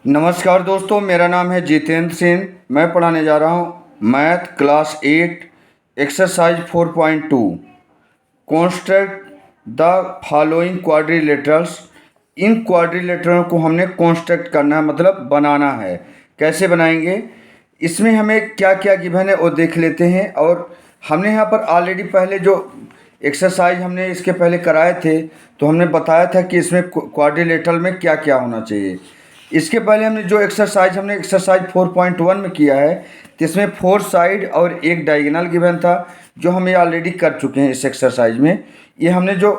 नमस्कार दोस्तों, मेरा नाम है जितेंद्र सिंह। मैं पढ़ाने जा रहा हूँ math class 8 exercise 4.2 construct the following quadrilaterals. In quadrilateral को हमने कॉन्स्ट्रक्ट करना है, मतलब बनाना है। कैसे बनाएंगे, इसमें हमें क्या क्या गिवन है वो देख लेते हैं। और हमने यहाँ पर ऑलरेडी पहले जो एक्सरसाइज हमने इसके पहले कराए थे, तो हमने बताया था कि इसमें क्वाड्रिलेटरल में क्या क्या होना चाहिए। इसके पहले हमने जो एक्सरसाइज 4.1 में किया है, तो इसमें 4 साइड और एक डायगोनल गिवन था, जो हम ये ऑलरेडी कर चुके हैं। इस एक्सरसाइज में ये हमने जो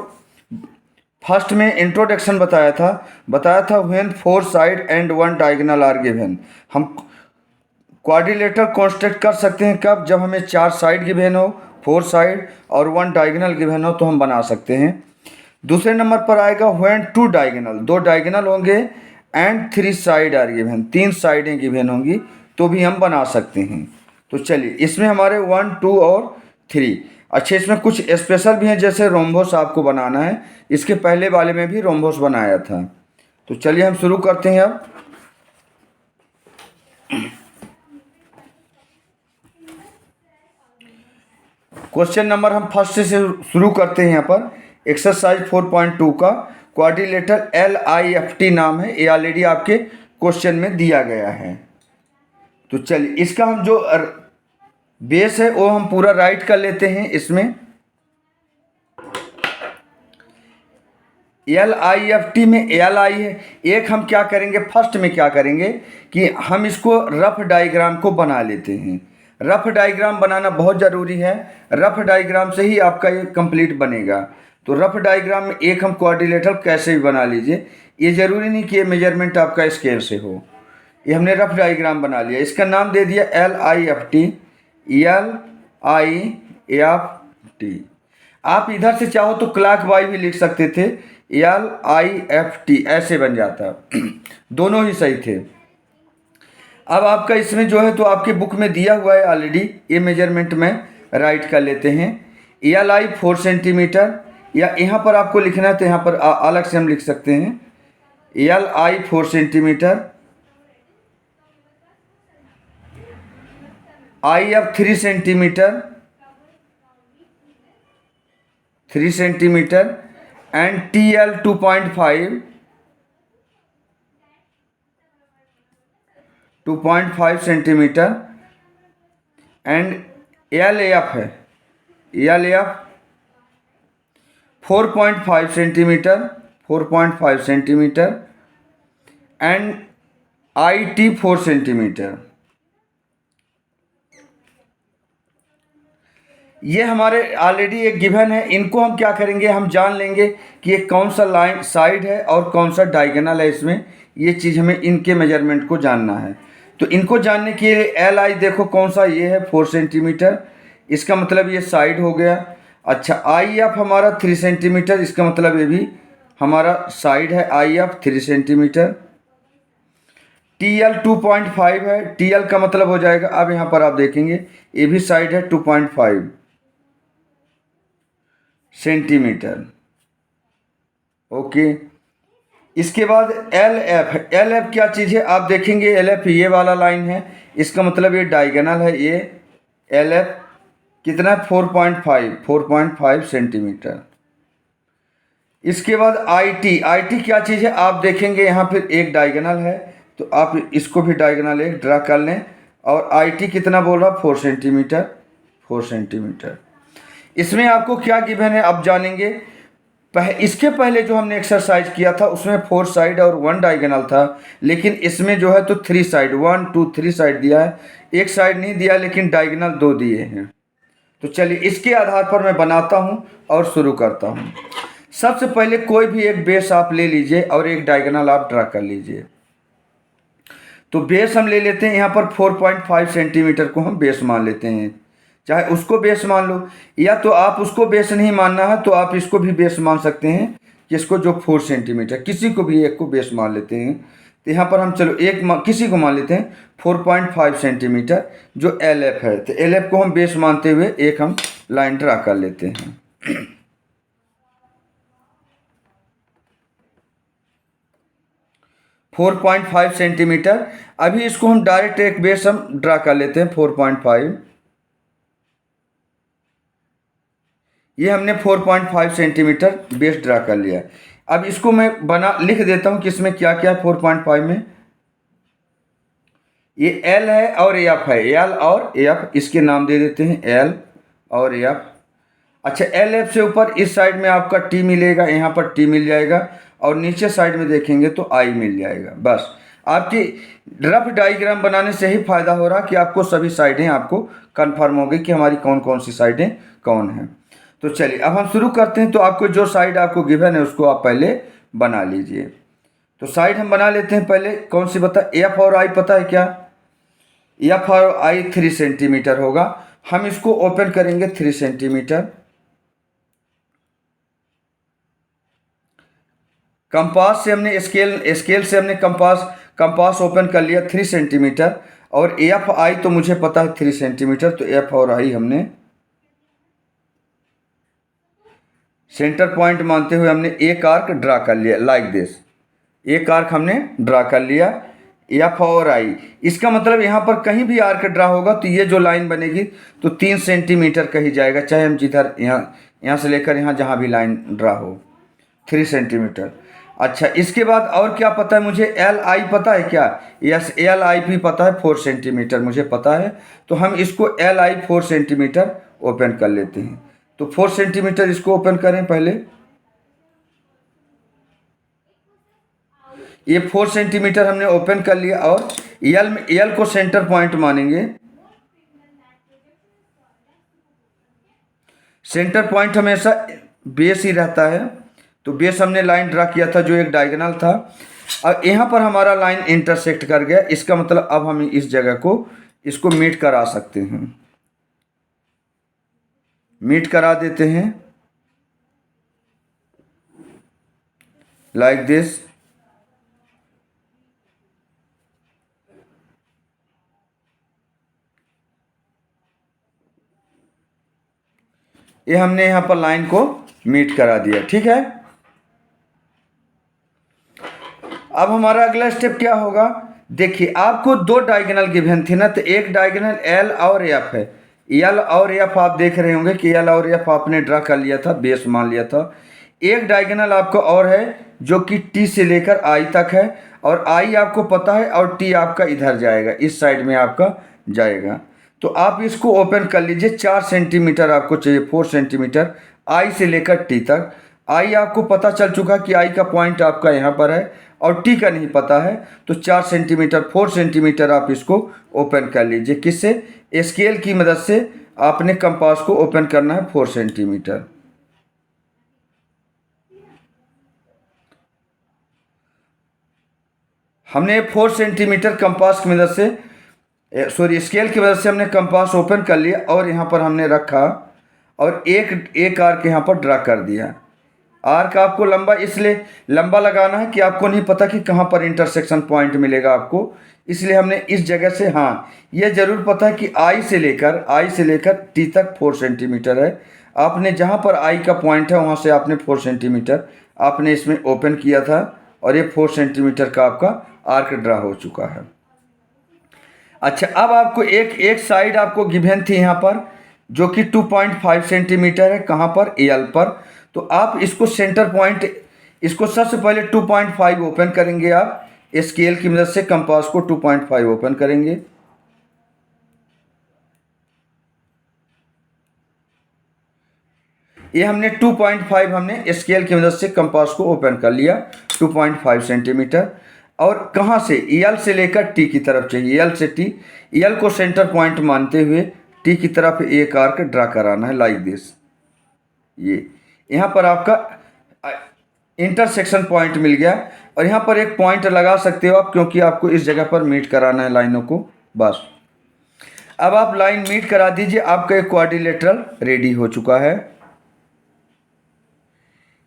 फर्स्ट में इंट्रोडक्शन बताया था when 4 side and 1 diagonal are given. हम क्वाड्रिलेटरल कॉन्स्ट्रक्ट कर सकते हैं कब, जब हमें 4 साइड गिवन हो, 4 साइड और 1 डायगोनल गिवन हो, तो हम बना सकते हैं। दूसरे नंबर पर आएगा व्हेन 2 डायगोनल, 2 डायगोनल होंगे एंड 3 साइड आर गिवन, 3 साइडें गिवन होंगी, तो भी हम बना सकते हैं। तो चलिए, इसमें हमारे 1, 2 और 3। अच्छा, इसमें कुछ स्पेशल भी हैं, जैसे रोम्बोस आपको बनाना है। इसके पहले वाले में भी रोम्बोस बनाया था। तो चलिए हम शुरू करते हैं अब। क्वेश्चन नंबर हम फर्स्ट से शुरू करते हैं। यहाँ पर एक्सरसाइज 4.2 का क्वाड्रिलेटरल LIFT नाम है। ये ऑलरेडी आपके क्वेश्चन में दिया गया है। तो चलिए, इसका हम जो बेस है वो हम पूरा राइट कर लेते हैं। इसमें LIFT में LI है। एक हम क्या करेंगे, फर्स्ट में क्या करेंगे कि हम इसको रफ डायग्राम को बना लेते हैं। रफ डायग्राम बनाना बहुत ज़रूरी है। रफ डायग्राम से ही आपका ये कंप्लीट बनेगा। तो रफ डायग्राम में एक हम क्वाड्रिलेटरल कैसे भी बना लीजिए, ये ज़रूरी नहीं कि ये मेजरमेंट आपका स्केल से हो। ये हमने रफ डायग्राम बना लिया, इसका नाम दे दिया LIFT। LIFT आप इधर से चाहो तो क्लॉक वाइज भी लिख सकते थे, LIFT ऐसे बन जाता। दोनों ही सही थे। अब आपका इसमें जो है, तो आपके बुक में दिया हुआ है ऑलरेडी, ये मेजरमेंट में राइट कर लेते हैं। LI 4 सेंटीमीटर, या यहाँ पर आपको लिखना है तो यहाँ पर अलग से हम लिख सकते हैं। LI 4 centimetre, IF 3 centimetre, 3 centimetre and TL 2.5 centimetre and LAF है, LAF 4.5 centimetre, 4.5 centimetre and IT 4 centimetre. ये हमारे ऑलरेडी एक गिवन है। इनको हम क्या करेंगे, हम जान लेंगे कि ये कौन सा लाइन साइड है और कौन सा डायगोनल है। इसमें ये चीज़ हमें इनके मेजरमेंट को जानना है। तो इनको जानने के लिए LI देखो कौन सा, ये है 4 सेंटीमीटर, इसका मतलब ये साइड हो गया। अच्छा, IF हमारा 3 सेंटीमीटर, इसका मतलब ये भी हमारा साइड है, IF 3 सेंटीमीटर। TL 2.5 है, TL का मतलब हो जाएगा, अब यहाँ पर आप देखेंगे ये भी साइड है 2.5 सेंटीमीटर। ओके, इसके बाद LF क्या चीज़ है, आप देखेंगे LF ये वाला लाइन है, इसका मतलब ये डायगोनल है। ये LF कितना, 4.5 सेंटीमीटर। इसके बाद IT क्या चीज़ है, आप देखेंगे यहाँ पर एक डायगोनल है, तो आप इसको भी डायगोनल एक ड्रा कर लें। और IT कितना बोल रहा, 4 सेंटीमीटर, 4 सेंटीमीटर। इसमें आपको क्या गिवन है अब जानेंगे। इसके पहले जो हमने एक्सरसाइज किया था उसमें 4 साइड और 1 डायगोनल था, लेकिन इसमें जो है तो 3 साइड, 1 2 3 साइड दिया है, एक साइड नहीं दिया, लेकिन डायगोनल 2 दिए हैं। तो चलिए, इसके आधार पर मैं बनाता हूँ और शुरू करता हूँ। सबसे पहले कोई भी एक बेस आप ले लीजिए और एक डायगोनल आप ड्रा कर लीजिए। तो बेस हम ले लेते हैं, यहाँ पर 4.5 सेंटीमीटर को हम बेस मान लेते हैं। चाहे उसको बेस मान लो, या तो आप उसको बेस नहीं मानना है तो आप इसको भी बेस मान सकते हैं, जिसको जो 4 सेंटीमीटर, किसी को भी एक को बेस मान लेते हैं। तो यहाँ पर हम चलो किसी को मान लेते हैं 4.5 सेंटीमीटर जो LF है। तो LF को हम बेस मानते हुए एक हम लाइन ड्रा कर लेते हैं। 4.5 सेंटीमीटर। अभी इसको हम डायरेक्ट एक बेस हम ड्रा कर लेते हैं 4.5। ये हमने 4.5 सेंटीमीटर बेस ड्रा कर लिया। अब इसको मैं बना लिख देता हूँ कि इसमें क्या क्या है 4.5 में। ये एल है और एफ है, एल और एफ, इसके नाम दे देते हैं एल और एफ। अच्छा, एल एफ से ऊपर इस साइड में आपका टी मिलेगा, यहाँ पर टी मिल जाएगा, और नीचे साइड में देखेंगे तो आई मिल जाएगा। बस आपकी रफ डायग्राम बनाने से ही फायदा हो रहा कि आपको सभी साइडें आपको कंफर्म हो गई कि हमारी कौन कौन सी साइडें कौन हैं। तो चलिए अब हम शुरू करते हैं। तो आपको जो साइड आपको गिवन है उसको आप पहले बना लीजिए। तो साइड हम बना लेते हैं पहले। कौन सी बता, एफ और आई पता है क्या? एफ और आई 3 सेंटीमीटर होगा। हम इसको ओपन करेंगे 3 सेंटीमीटर। कंपास से हमने स्केल से हमने कंपास ओपन कर लिया 3 सेंटीमीटर। और एफ आई तो मुझे पता है 3 सेंटीमीटर, तो एफ और आई हमने सेंटर पॉइंट मानते हुए हमने एक आर्क ड्रा कर लिया लाइक दिस। एक आर्क हमने ड्रा कर लिया एफ और आई। इसका मतलब यहाँ पर कहीं भी आर्क ड्रा होगा तो ये जो लाइन बनेगी तो 3 सेंटीमीटर कही जाएगा, चाहे हम जिधर यहाँ से लेकर यहाँ जहाँ भी लाइन ड्रा हो 3 सेंटीमीटर। अच्छा, इसके बाद और क्या पता है मुझे? एल आई पता है क्या? यस, एल आई भी पता है 4 सेंटीमीटर मुझे पता है। तो हम इसको एल आई 4 सेंटीमीटर ओपन कर लेते हैं। तो 4 सेंटीमीटर इसको ओपन करें पहले। ये 4 सेंटीमीटर हमने ओपन कर लिया। और एल को सेंटर पॉइंट मानेंगे। सेंटर पॉइंट हमेशा बेस ही रहता है, तो बेस हमने लाइन ड्रा किया था जो एक डायगोनल था। अब यहाँ पर हमारा लाइन इंटरसेक्ट कर गया, इसका मतलब अब हम इस जगह को इसको मीट करा सकते हैं। मीट करा देते हैं लाइक दिस। ये हमने यहाँ पर लाइन को मीट करा दिया, ठीक है। अब हमारा अगला स्टेप क्या होगा? देखिए, आपको 2 डायगोनल गिवन थी ना, तो एक डायगोनल एल और एफ है। एल और एफ आप देख रहे होंगे कि एल और एफ आपने ड्रा कर लिया था, बेस मान लिया था। एक डायगोनल आपको और है जो कि टी से लेकर आई तक है, और आई आपको पता है, और टी आपका इधर जाएगा, इस साइड में आपका जाएगा। तो आप इसको ओपन कर लीजिए। 4 सेंटीमीटर आपको चाहिए, 4 सेंटीमीटर आई से लेकर टी तक। आई आपको पता चल चुका कि आई का पॉइंट आपका यहाँ पर है, और टी का नहीं पता है। तो 4 सेंटीमीटर 4 सेंटीमीटर आप इसको ओपन कर लीजिए। किससे? स्केल की मदद से आपने कंपास को ओपन करना है 4 सेंटीमीटर। हमने 4 सेंटीमीटर कंपास की मदद से स्केल की मदद से हमने कंपास ओपन कर लिया, और यहाँ पर हमने रखा और एक आर्क यहाँ पर ड्रा कर दिया। आर्क आपको लंबा इसलिए लंबा लगाना है कि आपको नहीं पता कि कहाँ पर इंटरसेक्शन पॉइंट मिलेगा आपको, इसलिए हमने इस जगह से, हाँ ये ज़रूर पता है कि आई से लेकर टी तक 4 सेंटीमीटर है। आपने जहाँ पर आई का पॉइंट है वहाँ से आपने 4 सेंटीमीटर आपने इसमें ओपन किया था, और ये 4 सेंटीमीटर का आपका आर्क ड्रा हो चुका है। अच्छा, अब आपको एक साइड आपको गिवन थी यहाँ पर जो कि 2.5 सेंटीमीटर है। कहाँ पर? एल पर। तो आप इसको सेंटर पॉइंट, इसको सबसे पहले 2.5 ओपन करेंगे। आप स्केल की मदद से कंपास को 2.5 ओपन करेंगे। ये हमने 2.5 हमने स्केल की मदद से कंपास को ओपन कर लिया 2.5 सेंटीमीटर। और कहाँ से? एल से लेकर टी की तरफ चाहिए, एल से टी। एल को सेंटर पॉइंट मानते हुए टी की तरफ एक आर्क ड्रा कराना है लाइक दिस। ये यहाँ पर आपका इंटरसेक्शन पॉइंट मिल गया, और यहाँ पर एक पॉइंट लगा सकते हो आप, क्योंकि आपको इस जगह पर मीट कराना है लाइनों को। बस अब आप लाइन मीट करा दीजिए, आपका एक क्वाड्रिलेटरल रेडी हो चुका है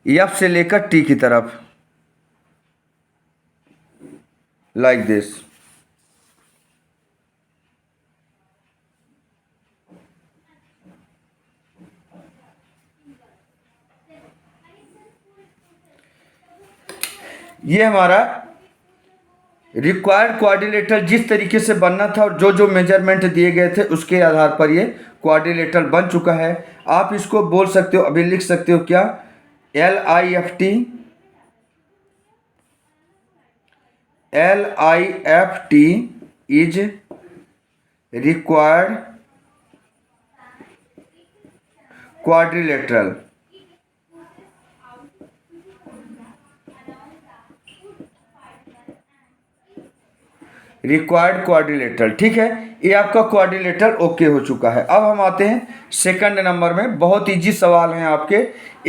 एफ से लेकर टी की तरफ लाइक दिस। ये हमारा रिक्वायर्ड क्वाड्रिलेटरल जिस तरीके से बनना था और जो जो मेजरमेंट दिए गए थे उसके आधार पर ये क्वाड्रिलेटरल बन चुका है। आप इसको बोल सकते हो, अभी लिख सकते हो क्या, LIFT is required quadrilateral. Required quadrilateral, ठीक है, ये आपका क्वाड्रिलेटरल ओके हो चुका है। अब हम आते हैं सेकंड नंबर में। बहुत इजी सवाल हैं आपके,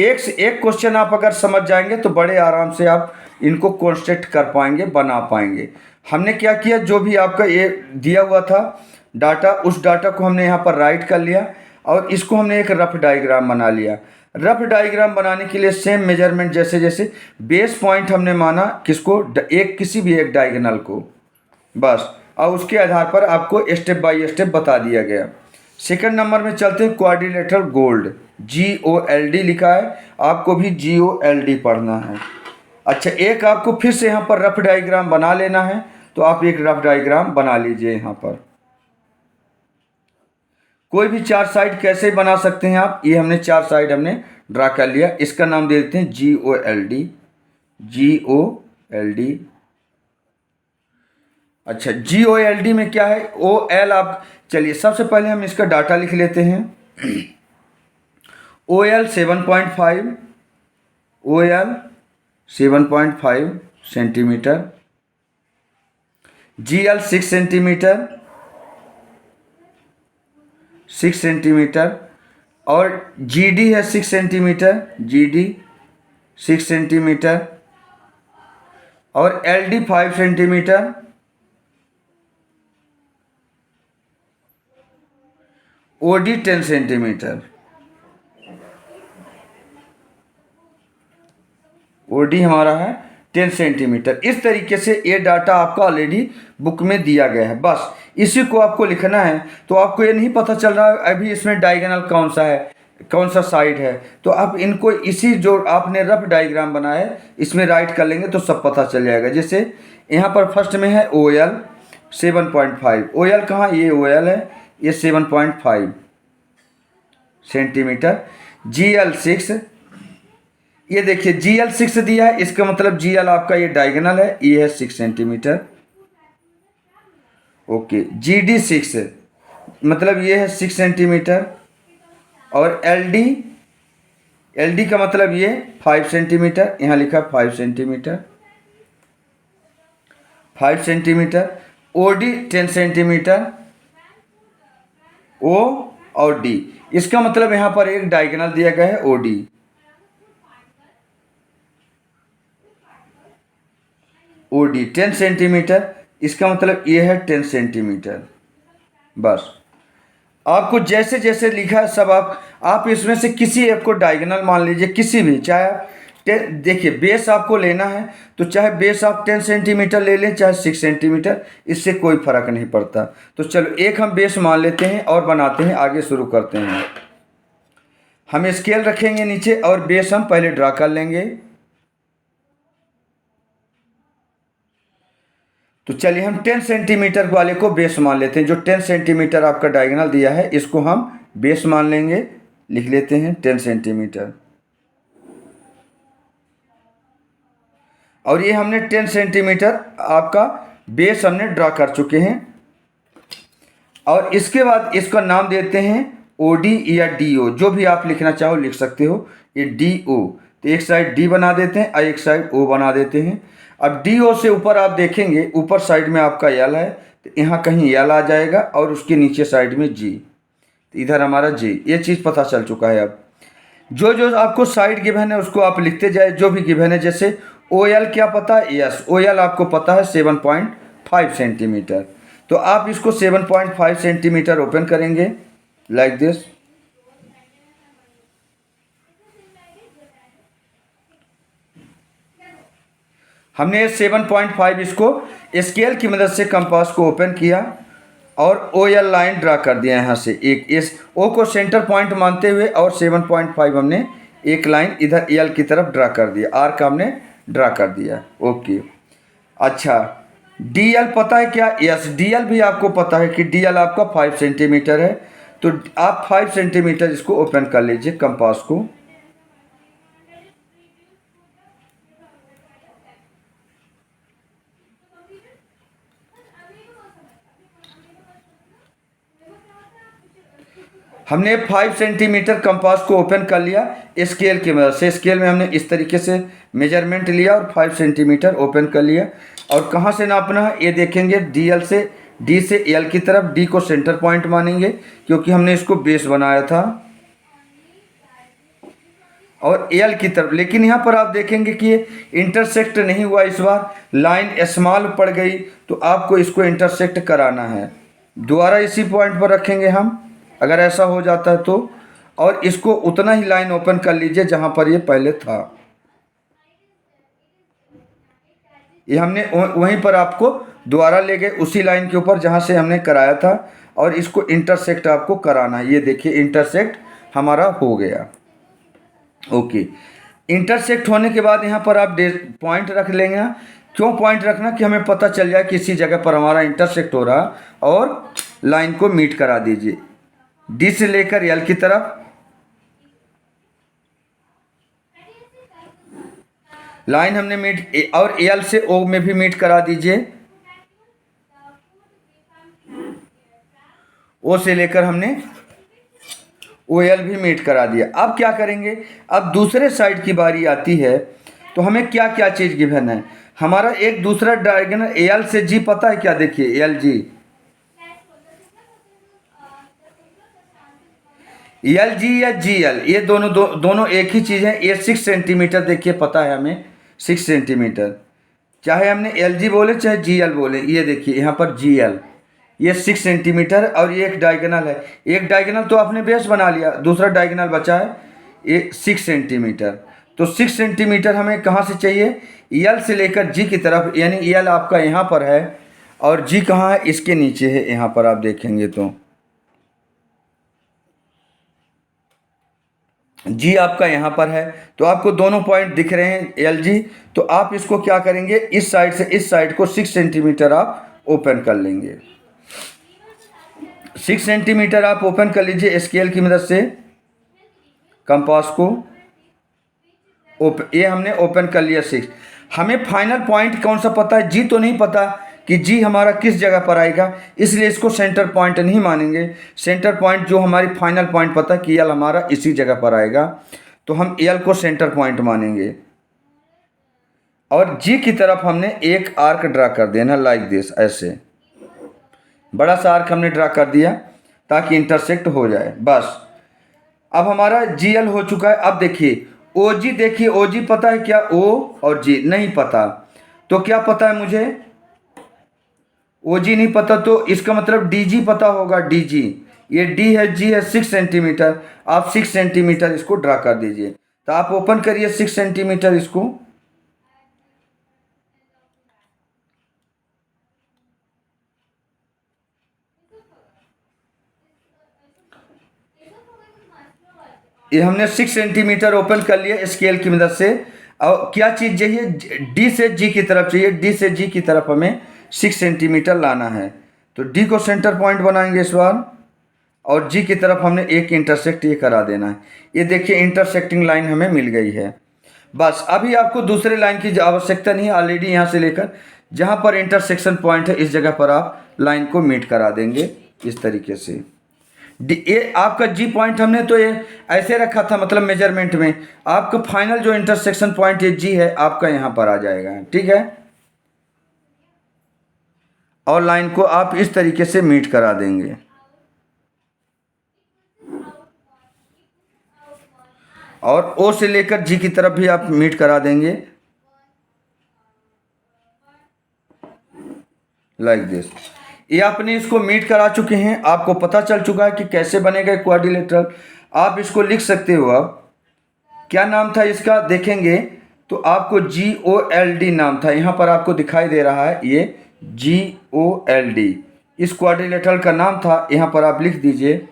एक से एक क्वेश्चन आप अगर समझ जाएंगे तो बड़े आराम से आप इनको कंस्ट्रक्ट कर पाएंगे, बना पाएंगे। हमने क्या किया, जो भी आपका ये दिया हुआ था डाटा, उस डाटा को हमने यहाँ पर राइट कर लिया और इसको हमने एक रफ डायग्राम बना लिया। रफ डायग्राम बनाने के लिए सेम मेजरमेंट, जैसे जैसे बेस पॉइंट हमने माना किसको, एक किसी भी एक डायगोनल को, बस, और उसके आधार पर आपको स्टेप बाय स्टेप बता दिया गया। सेकंड नंबर में चलते हैं, क्वाड्रिलेटरल गोल्ड, GOLD लिखा है, आपको भी GOLD पढ़ना है। अच्छा, एक आपको फिर से यहाँ पर रफ डायग्राम बना लेना है, तो आप एक रफ डायग्राम बना लीजिए। यहाँ पर कोई भी चार साइड कैसे बना सकते हैं आप, ये हमने चार साइड हमने ड्रा कर लिया, इसका नाम दे देते हैं GOLD। अच्छा, GOLD में क्या है, OL, आप चलिए सबसे पहले हम इसका डाटा लिख लेते हैं। OL 7.5 सेंटीमीटर, GL 6 सेंटीमीटर और GD है 6 सेंटीमीटर, GD 6 सेंटीमीटर और LD 5 centimetre, OD 10 centimetre. OD हमारा है 10 सेंटीमीटर। इस तरीके से ये डाटा आपका ऑलरेडी बुक में दिया गया है, बस इसी को आपको लिखना है। तो आपको ये नहीं पता चल रहा अभी इसमें डायगोनल कौन सा है, कौन सा साइड है, तो आप इनको इसी जो आपने रफ डायग्राम बनाया है इसमें राइट कर लेंगे तो सब पता चल जाएगा। जैसे यहाँ पर फर्स्ट में है OL 7.5, OL कहाँ, ये OL है, ये 7.5 सेंटीमीटर। GL 6, ये देखिए GL 6 दिया है, इसका मतलब GL आपका ये डायगोनल है, ये है 6 सेंटीमीटर। ओके, GD 6 मतलब ये है 6 सेंटीमीटर और LD का मतलब ये 5 सेंटीमीटर, यहाँ लिखा 5 centimetre, 5 centimetre. OD 10 centimetre, O और D, इसका मतलब यहाँ पर एक डायगोनल दिया गया है OD 10 सेंटीमीटर, इसका मतलब ये है 10 सेंटीमीटर। बस आपको जैसे जैसे लिखा है सब आप इसमें से किसी एक को डायगोनल मान लीजिए, किसी भी, चाहे आप देखिए बेस आपको लेना है तो चाहे बेस आप 10 सेंटीमीटर ले लें चाहे 6 सेंटीमीटर, इससे कोई फर्क नहीं पड़ता। तो चलो एक हम बेस मान लेते हैं और बनाते हैं, आगे शुरू करते हैं। हम स्केल रखेंगे नीचे और बेस हम पहले ड्रा कर लेंगे। तो चलिए हम 10 सेंटीमीटर वाले को बेस मान लेते हैं। जो 10 सेंटीमीटर आपका डायगोनल दिया है इसको हम बेस मान लेंगे, लिख लेते हैं 10 सेंटीमीटर। और ये हमने 10 सेंटीमीटर आपका बेस हमने ड्रा कर चुके हैं। और इसके बाद इसका नाम देते हैं OD या DO, जो भी आप लिखना चाहो लिख सकते हो। ये DO, तो एक साइड D बना देते हैं और एक साइड O बना देते हैं। अब DO से ऊपर आप देखेंगे ऊपर साइड में आपका L है, तो यहाँ कहीं L आ जाएगा और उसके नीचे साइड में G, तो इधर हमारा G, ये चीज़ पता चल चुका है। अब जो जो आपको साइड गिवन है उसको आप लिखते जाए, जो भी गिवन है। जैसे OL क्या पता है, यस OL आपको पता है 7.5 सेंटीमीटर, तो आप इसको 7.5 सेंटीमीटर ओपन करेंगे लाइक दिस। हमने 7.5 इसको स्केल की मदद से कंपास को ओपन किया और OL लाइन ड्रा कर दिया यहाँ से, एक इस O को सेंटर पॉइंट मानते हुए, और 7.5 हमने एक लाइन इधर L की तरफ ड्रा कर दिया, R का हमने ड्रा कर दिया। ओके, अच्छा डी एल पता है क्या? यस, डी एल भी आपको पता है कि डी एल आपका 5 सेंटीमीटर है। तो आप 5 सेंटीमीटर इसको ओपन कर लीजिए कंपास को। हमने 5 सेंटीमीटर कंपास को ओपन कर लिया स्केल की मदद से। स्केल में हमने इस तरीके से मेजरमेंट लिया और 5 सेंटीमीटर ओपन कर लिया। और कहाँ से नापना है ये देखेंगे, डी से एल की तरफ। डी को सेंटर पॉइंट मानेंगे क्योंकि हमने इसको बेस बनाया था, और एल की तरफ। लेकिन यहाँ पर आप देखेंगे कि ये इंटरसेक्ट नहीं हुआ, इस बार लाइन स्मॉल पड़ गई, तो आपको इसको इंटरसेक्ट कराना है। दोबारा इसी पॉइंट पर रखेंगे हम, अगर ऐसा हो जाता है तो। और इसको उतना ही लाइन ओपन कर लीजिए जहाँ पर ये पहले था। ये हमने वहीं पर आपको दोबारा ले गए उसी लाइन के ऊपर जहाँ से हमने कराया था, और इसको इंटरसेक्ट आपको कराना है। ये देखिए इंटरसेक्ट हमारा हो गया। ओके, इंटरसेक्ट होने के बाद यहाँ पर आप पॉइंट रख लेंगे ना। क्यों पॉइंट रखना? कि हमें पता चल जाए किसी जगह पर हमारा इंटरसेक्ट हो रहा, और लाइन को मीट करा दीजिए डी से लेकर एल की तरफ। लाइन हमने मीट, और एल से ओ में भी मीट करा दीजिए। ओ से लेकर हमने ओ एल भी मीट करा दिया। अब क्या करेंगे? अब दूसरे साइड की बारी आती है, तो हमें क्या क्या चीज़ गिवन है। हमारा एक दूसरा डायगोनल एल से जी पता है क्या? देखिए एल जी, एल जी या जी एल, ये दोनों एक ही चीज़ है। ये 6 सेंटीमीटर देखिए पता है हमें, 6 सेंटीमीटर। चाहे हमने एल जी बोले चाहे जी एल बोले, ये देखिए यहाँ पर जी एल, ये 6 सेंटीमीटर। और ये एक डायगोनल है। एक डायगोनल तो आपने बेस बना लिया, दूसरा डायगोनल बचा है ये 6 सेंटीमीटर। तो 6 सेंटीमीटर हमें कहाँ से चाहिए? एल से लेकर जी की तरफ, यानी एल आपका यहाँ पर है और जी कहाँ है? इसके नीचे है। यहाँ पर आप देखेंगे तो जी आपका यहाँ पर है। तो आपको दोनों पॉइंट दिख रहे हैं एल जी। तो आप इसको क्या करेंगे? इस साइड से इस साइड को 6 सेंटीमीटर आप ओपन कर लेंगे। 6 सेंटीमीटर आप ओपन कर लीजिए स्केल की मदद से कंपास को। ये हमने ओपन कर लिया 6। हमें फाइनल पॉइंट कौन सा पता है? जी तो नहीं पता कि जी हमारा किस जगह पर आएगा, इसलिए इसको सेंटर पॉइंट नहीं मानेंगे। सेंटर पॉइंट जो हमारी फाइनल पॉइंट पता है कि एल हमारा इसी जगह पर आएगा, तो हम एल को सेंटर पॉइंट मानेंगे। और जी की तरफ हमने एक आर्क ड्रा कर देना लाइक दिस, ऐसे बड़ा सा आर्क हमने ड्रा कर दिया ताकि इंटरसेक्ट हो जाए। बस अब हमारा जी एल हो चुका है। अब देखिए ओ जी, देखिए ओ जी पता है क्या? ओ और जी नहीं पता, तो क्या पता है मुझे? ओ जी नहीं पता, तो इसका मतलब डी जी पता होगा। डी जी, ये डी है, जी है 6 सेंटीमीटर। आप 6 सेंटीमीटर इसको ड्रा कर दीजिए। तो आप ओपन करिए 6 सेंटीमीटर इसको। ये हमने 6 सेंटीमीटर ओपन कर लिया स्केल की मदद से। और क्या चीज़ चाहिए? डी से जी की तरफ चाहिए। डी से जी की तरफ हमें 6 सेंटीमीटर लाना है। तो डी को सेंटर पॉइंट बनाएंगे इस बार, और जी की तरफ हमने एक इंटरसेक्ट ये करा देना है। ये देखिए इंटरसेक्टिंग लाइन हमें मिल गई है। बस अभी आपको दूसरे लाइन की आवश्यकता नहीं है। ऑलरेडी यहाँ से लेकर जहाँ पर इंटरसेक्शन पॉइंट है इस जगह पर आप लाइन को मीट करा देंगे इस तरीके से। ये आपका जी पॉइंट हमने तो ये ऐसे रखा था, मतलब मेजरमेंट में आपका फाइनल जो इंटरसेक्शन पॉइंट ये जी है आपका यहाँ पर आ जाएगा। ठीक है, और लाइन को आप इस तरीके से मीट करा देंगे। और ओ से लेकर जी की तरफ भी आप मीट करा देंगे लाइक दिस। ये आपने इसको मीट करा चुके हैं, आपको पता चल चुका है कि कैसे बनेगा क्वाड्रिलेटरल। आप इसको लिख सकते हो। अब क्या नाम था इसका देखेंगे तो आपको GOLD नाम था, यहाँ पर आपको दिखाई दे रहा है ये GOLD इस क्वाड्रिलेटरल का नाम था। यहाँ पर आप लिख दीजिए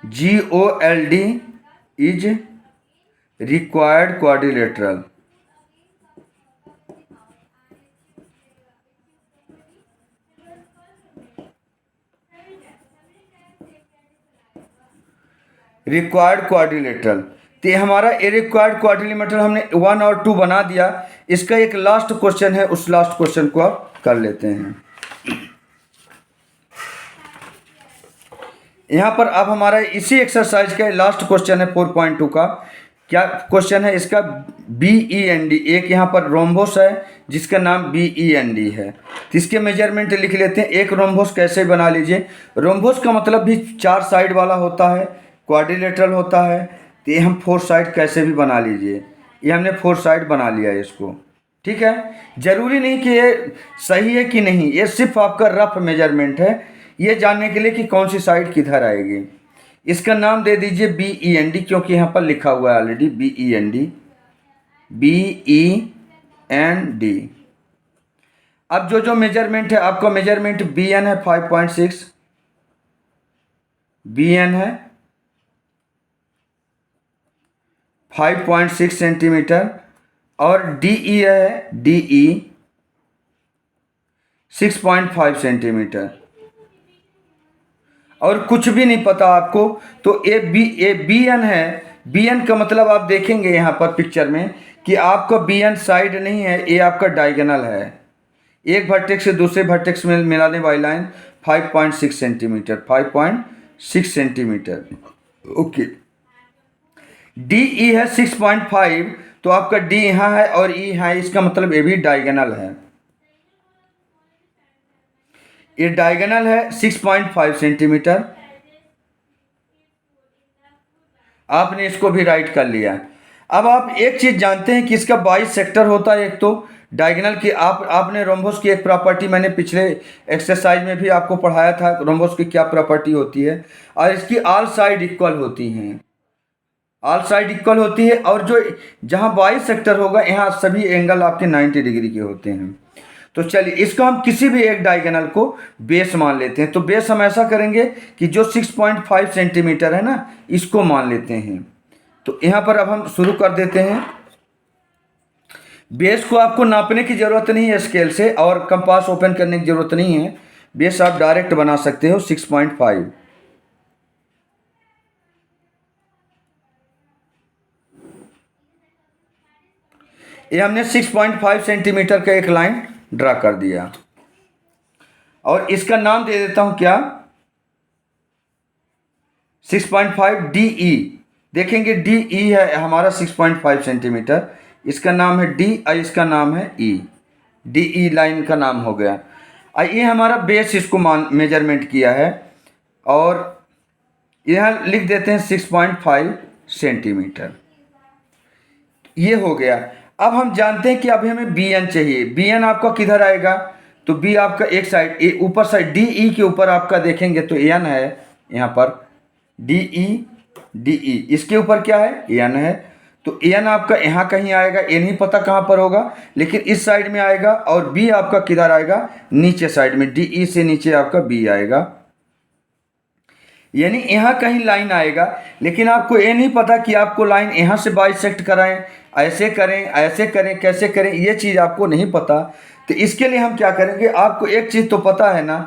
GOLD is required quadrilateral. Required quadrilateral, तो ये हमारा ए रिक्वायर्ड क्वाड्रिलेटरल हमने 1 और 2 बना दिया। इसका एक लास्ट क्वेश्चन है, उस लास्ट क्वेश्चन को आप कर लेते हैं। यहाँ पर अब हमारा इसी एक्सरसाइज का लास्ट क्वेश्चन है 4.2 का। क्या क्वेश्चन है इसका? BEND, एक यहाँ पर रोम्बोस है जिसका नाम BEND है, तो इसके मेजरमेंट लिख लेते हैं। एक रोम्बोस कैसे बना लीजिए, रोम्बोस का मतलब भी 4 साइड वाला होता है, क्वाड्रिलेटरल होता है, तो ये हम 4 साइड कैसे भी बना लीजिए। ये हमने 4 साइड बना लिया है इसको, ठीक है। ज़रूरी नहीं कि ये सही है कि नहीं, ये सिर्फ आपका रफ मेजरमेंट है, ये जानने के लिए कि कौन सी साइड किधर आएगी। इसका नाम दे दीजिए BEND, क्योंकि यहाँ पर लिखा हुआ है ऑलरेडी BEND। अब जो मेजरमेंट है आपका, मेजरमेंट BN है 5.6, BN है 5.6 सेंटीमीटर, और DE है DE 6.5 सेंटीमीटर, और कुछ भी नहीं पता आपको तो BN है। BN का मतलब आप देखेंगे यहाँ पर पिक्चर में कि आपका BN साइड नहीं है, ये आपका डायगोनल है। एक वर्टेक्स से दूसरे वर्टेक्स में मिलाने वाली line 5.6 centimetre, 5.6 centimetre, okay. DE है 6.5, तो आपका D यहाँ है और E है, इसका मतलब ये भी डायगोनल है। ये डायगोनल है 6.5 सेंटीमीटर। आपने इसको भी राइट कर लिया। अब आप एक चीज़ जानते हैं कि इसका 22 सेक्टर होता है। एक तो डायगोनल की आपने रोम्बोस की एक प्रॉपर्टी, मैंने पिछले एक्सरसाइज में भी आपको पढ़ाया था रोम्बोस की क्या प्रॉपर्टी होती है, और इसकी ऑल साइड इक्वल होती हैं, ऑल साइड इक्वल होती है। और जो जहाँ 22 सेक्टर होगा यहाँ सभी एंगल आपके 90 डिग्री के होते हैं। तो चलिए इसको हम किसी भी एक डायगोनल को बेस मान लेते हैं। तो बेस हम ऐसा करेंगे कि जो 6.5 सेंटीमीटर है ना, इसको मान लेते हैं। तो यहाँ पर अब हम शुरू कर देते हैं। बेस को आपको नापने की ज़रूरत नहीं है स्केल से, और कंपास ओपन करने की ज़रूरत नहीं है। बेस आप डायरेक्ट बना सकते हो 6.5। ये हमने 6.5 सेंटीमीटर का एक लाइन ड्रा कर दिया, और इसका नाम दे देता हूं क्या, 6.5 DE। देखेंगे DE है हमारा 6.5 सेंटीमीटर, इसका नाम है D और इसका नाम है E, DE लाइन का नाम हो गया। और ये हमारा बेस, इसको मेजरमेंट किया है, और यहाँ लिख देते हैं 6.5 सेंटीमीटर। ये हो गया। अब हम जानते हैं कि अभी हमें BN चाहिए। BN आपका किधर आएगा, तो B आपका एक साइड ऊपर साइड DE के ऊपर आपका देखेंगे तो N है यहाँ पर, DE इसके ऊपर क्या है, N है। तो N आपका यहाँ कहीं आएगा, ये नहीं पता कहाँ पर होगा, लेकिन इस साइड में आएगा। और B आपका किधर आएगा, नीचे साइड में, DE से नीचे आपका B आएगा, यानी यहाँ कहीं लाइन आएगा। लेकिन आपको ये नहीं पता कि आपको लाइन यहाँ से बाइसेक्ट कराएं, ऐसे करें, ऐसे करें, कैसे करें, ये चीज़ आपको नहीं पता। तो इसके लिए हम क्या करेंगे, आपको एक चीज़ तो पता है ना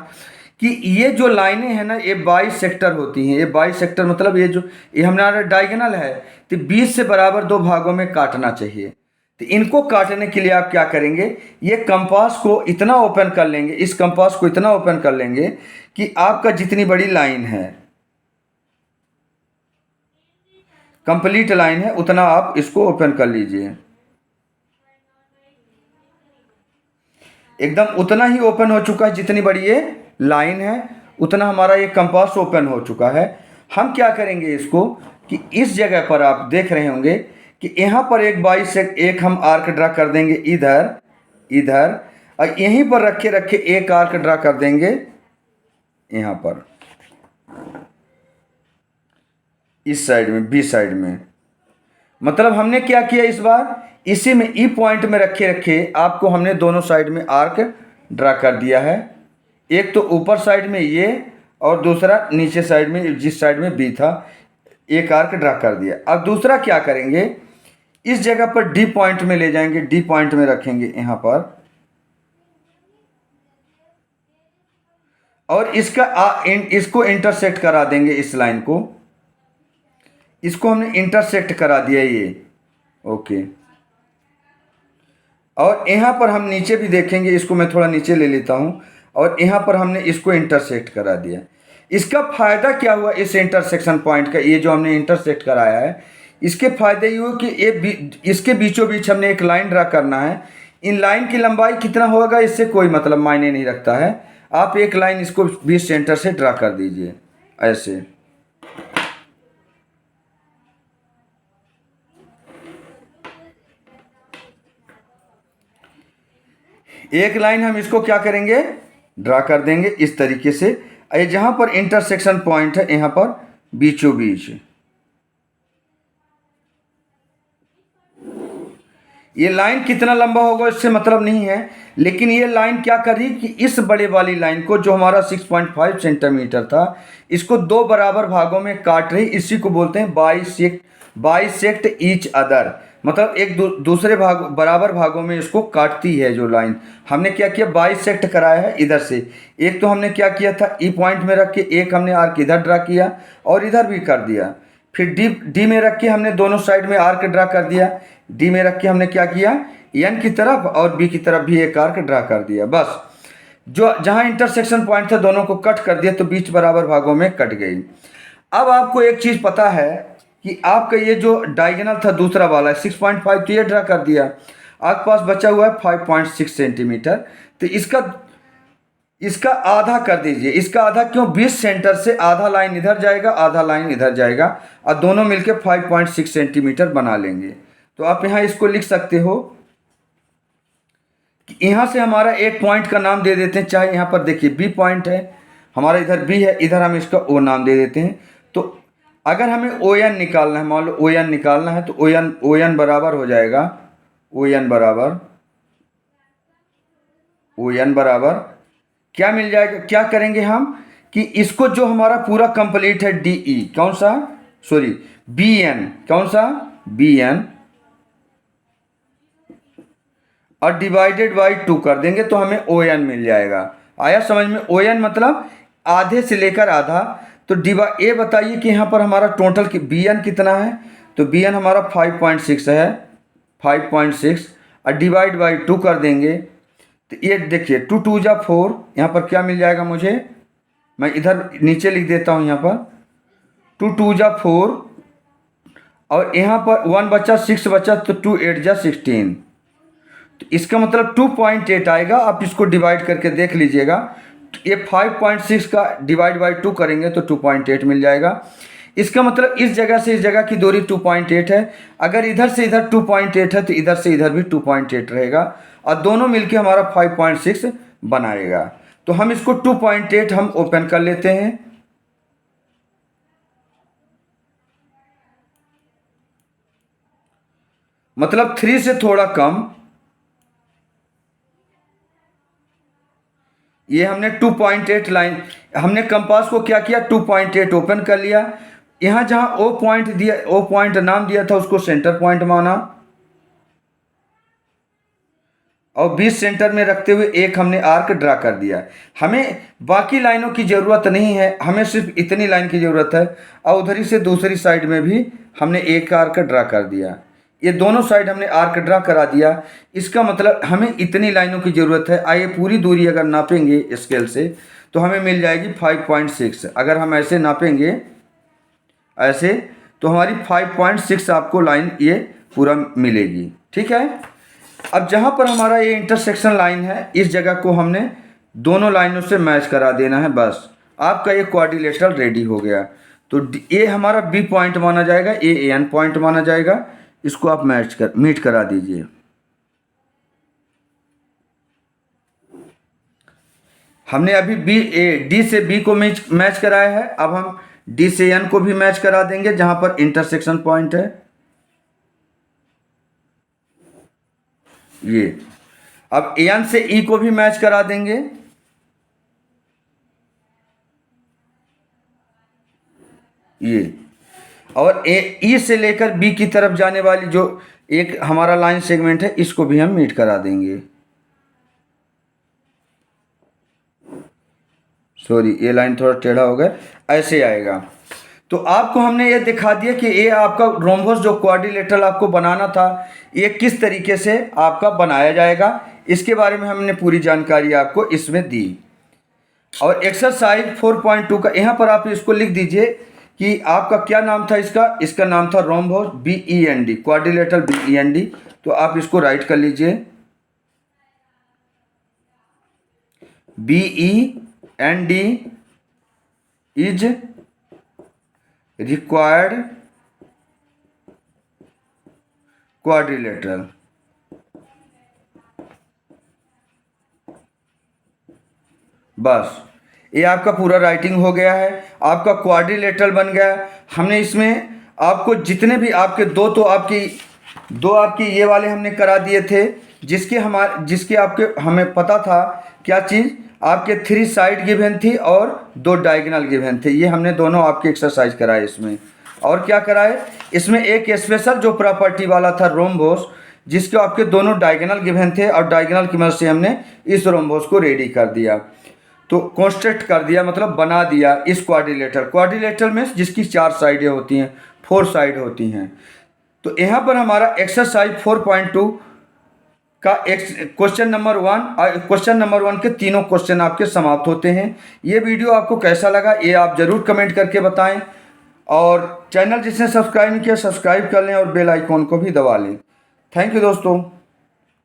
कि ये जो लाइनें हैं ना, ये 22 सेक्टर होती हैं। ये 22 सेक्टर मतलब ये हमारा डायगोनल है, तो 20 से बराबर 2 भागों में काटना चाहिए। तो इनको काटने के लिए आप क्या करेंगे, ये कंपास को इतना ओपन कर लेंगे, इस कंपास को इतना ओपन कर लेंगे कि आपका जितनी बड़ी लाइन है, कंप्लीट लाइन है, उतना आप इसको ओपन कर लीजिए। एकदम उतना ही ओपन हो चुका है, जितनी बड़ी ये लाइन है उतना हमारा ये कंपास ओपन हो चुका है। हम क्या करेंगे इसको कि इस जगह पर आप देख रहे होंगे कि यहाँ पर एक 22 से एक हम आर्क ड्रा कर देंगे इधर, इधर, और यहीं पर रखे रखे एक आर्क ड्रा कर देंगे यहाँ पर, इस साइड में, बी साइड में। मतलब हमने क्या किया इस बार, इसी में ई पॉइंट में रखे रखे आपको हमने दोनों साइड में आर्क ड्रा कर दिया है। एक तो ऊपर साइड में ये, और दूसरा नीचे साइड में, जिस साइड में बी था, एक आर्क ड्रा कर दिया। अब दूसरा क्या करेंगे इस जगह पर डी पॉइंट में ले जाएंगे, डी पॉइंट में रखेंगे यहाँ पर, और इसको इंटरसेक्ट करा देंगे, इस लाइन को, इसको हमने इंटरसेक्ट करा दिया ये, ओके। और यहाँ पर हम नीचे भी देखेंगे, इसको मैं थोड़ा नीचे ले लेता हूँ, और यहाँ पर हमने इसको इंटरसेक्ट करा दिया। इसका फ़ायदा क्या हुआ इस इंटरसेक्शन पॉइंट का, ये जो हमने इंटरसेक्ट कराया है, इसके फ़ायदे ये हुआ कि इसके बीचों बीच हमने एक लाइन ड्रा करना है। इन लाइन की लंबाई कितना होगा इससे कोई मतलब मायने नहीं रखता है, आप एक लाइन इसको बीच सेंटर से ड्रा कर दीजिए ऐसे। एक लाइन हम इसको क्या करेंगे, ड्रा कर देंगे इस तरीके से। ये जहाँ पर इंटरसेक्शन पॉइंट है, यहाँ पर बीचों बीच ये लाइन कितना लंबा होगा इससे मतलब नहीं है, लेकिन ये लाइन क्या कर रही कि इस बड़े वाली लाइन को, जो हमारा 6.5 सेंटीमीटर था, इसको दो बराबर भागों में काट रही। इसी को बोलते हैं बाइसेक्ट ईच अदर, मतलब एक दूसरे बराबर भागों में इसको काटती है जो लाइन। हमने क्या किया, बाइसेक्ट कराया है इधर से। एक तो हमने क्या किया था, ई पॉइंट में रख के एक हमने आर्क इधर ड्रा किया और इधर भी कर दिया। फिर डी में रख के हमने दोनों साइड में आर्क ड्रा कर दिया। डी में रख के हमने क्या किया, एन की तरफ और बी की तरफ भी एक आर्क ड्रा कर दिया। बस जो जहाँ इंटरसेक्शन पॉइंट था दोनों को कट कर दिया, तो बीच बराबर भागों में कट गई। अब आपको एक चीज़ पता है कि आपका ये जो डायगोनल था दूसरा वाला 6.5, तो ये ड्रा कर दिया। आपके पास बचा हुआ है 5.6 सेंटीमीटर, तो इसका आधा कर दीजिए। इसका आधा क्यों, 20 सेंटर से आधा लाइन इधर जाएगा, आधा लाइन इधर जाएगा, और दोनों मिलके 5.6 सेंटीमीटर बना लेंगे। तो आप यहाँ इसको लिख सकते हो कि यहाँ से हमारा एक पॉइंट का नाम दे देते हैं, चाहे यहाँ पर देखिए बी पॉइंट है हमारा, इधर बी है, इधर हम इसका ओ नाम दे देते हैं। तो अगर हमें ओ एन निकालना है, मान लो ओ एन निकालना है, तो ओ एन बराबर हो जाएगा, ओ एन बराबर क्या मिल जाएगा, क्या करेंगे हम कि इसको जो हमारा पूरा कंप्लीट है डी ई, कौन सा, सॉरी बी एन, कौन सा, बी एन, और डिवाइडेड बाई 2 कर देंगे तो हमें ओ एन मिल जाएगा। आया समझ में, ओ एन मतलब आधे से लेकर आधा। तो ये बताइए कि यहाँ पर हमारा टोटल की बी एन कितना है, तो बी एन हमारा 5.6 है, 5.6, और डिवाइड बाई 2 कर देंगे तो ये देखिए 2 2 जा 4, यहाँ पर क्या मिल जाएगा मुझे, मैं इधर नीचे लिख देता हूँ, यहाँ पर 2 2 जा 4, और यहाँ पर 1 बचा, 6 बचा, तो 2 8 जा 16, तो इसका मतलब 2.8 आएगा। आप इसको डिवाइड करके देख लीजिएगा, ये 5.6 का डिवाइड बाई 2 करेंगे तो 2.8 मिल जाएगा। इसका मतलब इस जगह से इस जगह की दूरी 2.8 है। अगर इधर से इधर 2.8 है तो इधर से इधर भी 2.8 रहेगा, और दोनों मिलके हमारा 5.6 बनाएगा। तो हम इसको 2.8 हम ओपन कर लेते हैं, मतलब 3 से थोड़ा कम। ये हमने 2.8 लाइन, हमने कंपास को क्या किया, 2.8 ओपन कर लिया। यहाँ जहाँ ओ पॉइंट दिया, ओ पॉइंट नाम दिया था, उसको सेंटर पॉइंट माना, और 20 सेंटर में रखते हुए एक हमने आर्क ड्रा कर दिया। हमें बाकी लाइनों की ज़रूरत नहीं है, हमें सिर्फ इतनी लाइन की ज़रूरत है, और उधरी से दूसरी साइड में भी हमने एक आर्क ड्रा कर दिया। ये दोनों साइड हमने आर्क ड्रा करा दिया। इसका मतलब हमें इतनी लाइनों की ज़रूरत है। आइए पूरी दूरी अगर नापेंगे स्केल से तो हमें मिल जाएगी 5.6। अगर हम ऐसे नापेंगे ऐसे, तो हमारी 5.6 आपको लाइन ये पूरा मिलेगी, ठीक है। अब जहाँ पर हमारा ये इंटरसेक्शन लाइन है, इस जगह को हमने दोनों लाइनों से मैच करा देना है, बस आपका ये क्वाड्रिलेटरल रेडी हो गया। तो ये हमारा बी पॉइंट माना जाएगा, ए एन पॉइंट माना जाएगा। इसको आप मीट करा दीजिए। हमने अभी डी से बी को मैच कराया है, अब हम डी से एन को भी मैच करा देंगे जहां पर इंटरसेक्शन पॉइंट है ये। अब एन से ई को भी मैच करा देंगे, ये। और ई से लेकर बी की तरफ जाने वाली जो एक हमारा लाइन सेगमेंट है, इसको भी हम मीट करा देंगे। सॉरी, ये लाइन थोड़ा टेढ़ा हो गया, ऐसे आएगा। तो आपको हमने ये दिखा दिया कि ये आपका रोम्बस जो क्वाड्रिलेटरल आपको बनाना था, ये किस तरीके से आपका बनाया जाएगा, इसके बारे में हमने पूरी जानकारी आपको इसमें दी। और एक्सरसाइज 4.2 का यहाँ पर आप इसको लिख दीजिए कि आपका क्या नाम था इसका नाम था रोम्बस, BEND, क्वाड्रिलेटरल BEND। तो आप इसको राइट कर लीजिए, BEND इज रिक्वायर्ड क्वाड्रिलेटरल। बस ये आपका पूरा राइटिंग हो गया है, आपका क्वाड्रिलेटरल बन गया। हमने इसमें आपको जितने भी आपके दो आपकी ये वाले हमने करा दिए थे, जिसके आपके हमें पता था क्या चीज़, आपके 3 साइड गिवन थी और 2 डायगोनल गिवन थे। ये हमने दोनों आपके एक्सरसाइज कराए इसमें। और क्या कराए इसमें, एक स्पेशल जो प्रॉपर्टी वाला था रोम्बस, जिसके आपके दोनों डायगोनल गिवन थे और डायगोनल की मदद से हमने इस रोम्बस को रेडी कर दिया। तो कंस्ट्रक्ट कर दिया, मतलब बना दिया इस क्वाड्रिलेटरल में जिसकी 4 साइडें होती हैं, 4 साइड होती हैं। तो यहाँ पर हमारा एक्सरसाइज 4.2 का क्वेश्चन नंबर 1 और क्वेश्चन नंबर 1 के तीनों क्वेश्चन आपके समाप्त होते हैं। ये वीडियो आपको कैसा लगा ये आप ज़रूर कमेंट करके बताएं, और चैनल जिसने सब्सक्राइब नहीं किया सब्सक्राइब कर लें और बेल आइकॉन को भी दबा लें। थैंक यू दोस्तों।